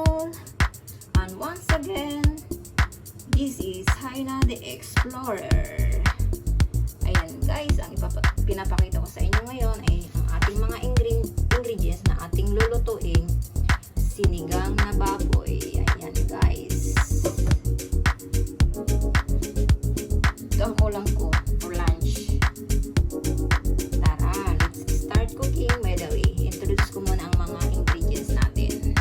all! And once again, this is Haina the Explorer. Ayan guys, ang pinapakita ko sa inyo ngayon ay ang ating mga ingredients na ating lulutuin. Sinigang na baboy. Ayan guys. Ito ang ulam ko for lunch. Tara, let's start cooking. By the way, introduce ko muna ang mga ingredients natin.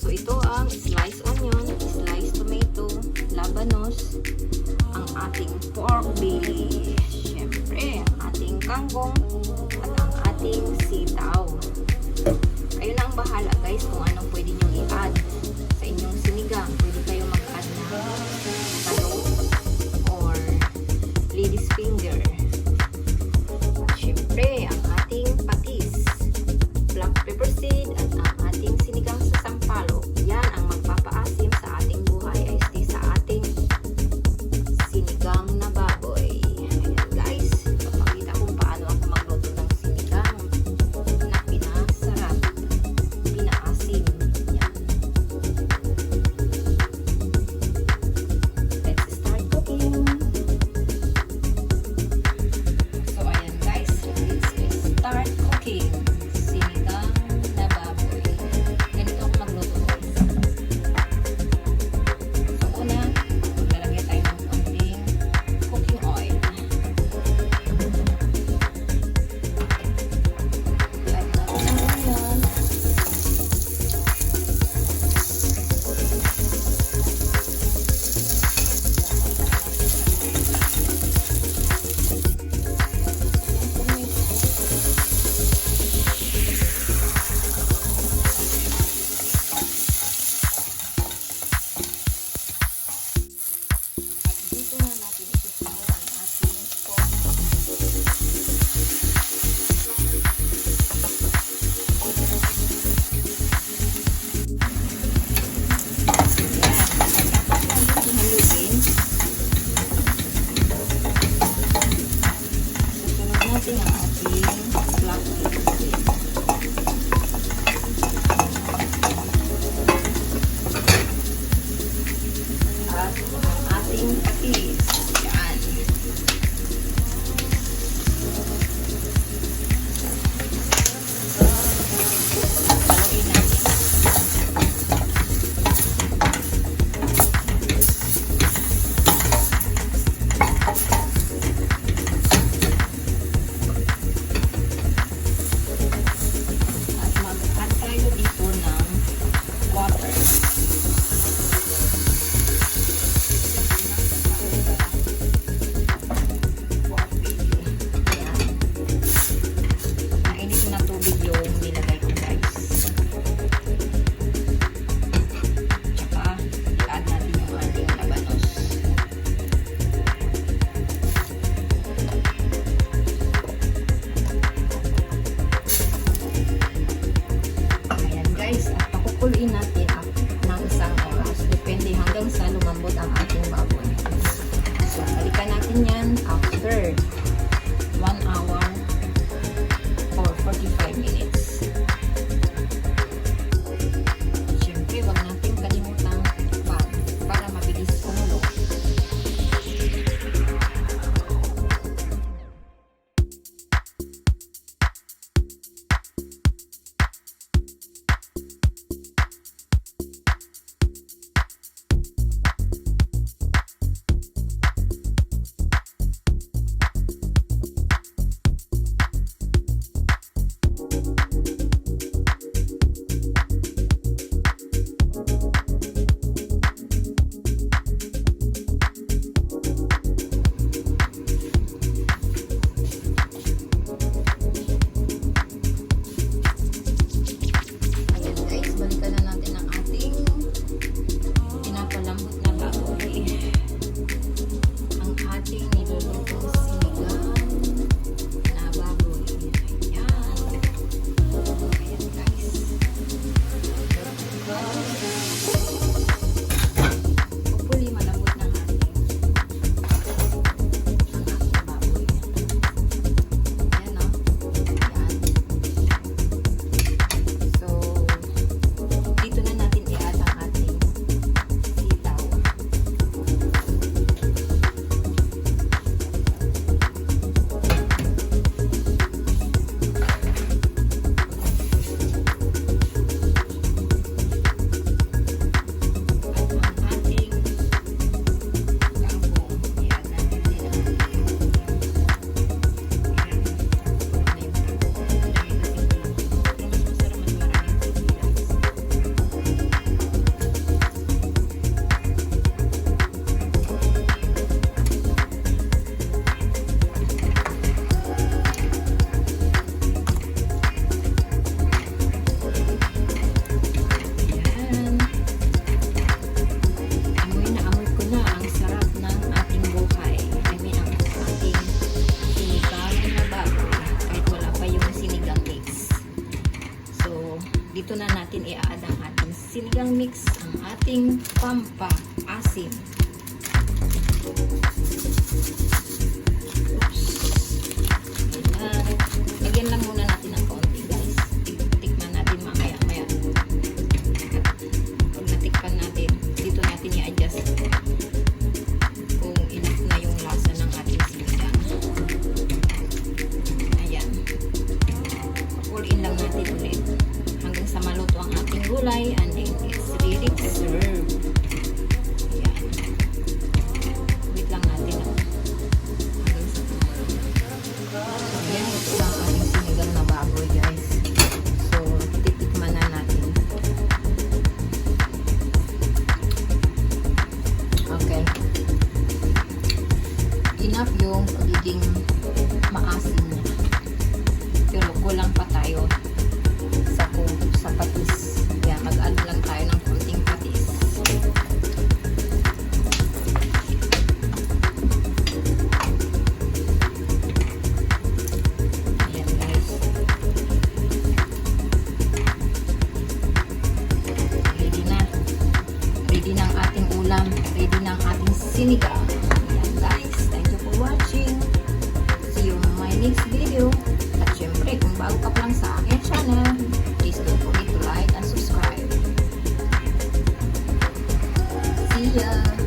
So ito ang sliced onion, sliced tomato, labanos, ang ating pork belly, syempre ang ating kangkong, at ang ating sitaw. Kayo na ang bahala guys kung anong pwede nyo i-add sa inyong sinigang. Pwede kayo mag-add na talong or lady's finger. At syempre ang ating patis, black pepper seed, at ang ating sinigang sa sampalok. Yan ang magpapaasim sa ating buhay ay sa ating sinigang na baboy. Ayan guys, papakita kung paano ako magluto sinigang mix ang ating pampa-asim. Lagyan lang muna natin ng konti guys. Tikman natin mamaya-maya. Pag natikpan natin, dito natin i-adjust kung enough na yung lasa ng ating sinigang. Ayan. Pull in lang natin ulit hanggang sa maluto ang ating gulay and then it's ready to serve. Ayan. Wait lang natin hanggang sa maluto. Ayan, ito ang ating sinigang na baboy guys. So, titikman na natin. Okay. Enough yung pagiging maasim niya. Pero kulang pa tayo sa patis. Kaya mag-add lang tayo ng konting patis. Ayan guys. Ready na. Ready na ang ating ulam. Ready na ang ating sinigang. Ayan guys. Thank you for watching. See you on my next video. At syempre, kung bago ka pa lang sa akin channel, please don't forget to like and subscribe. See ya!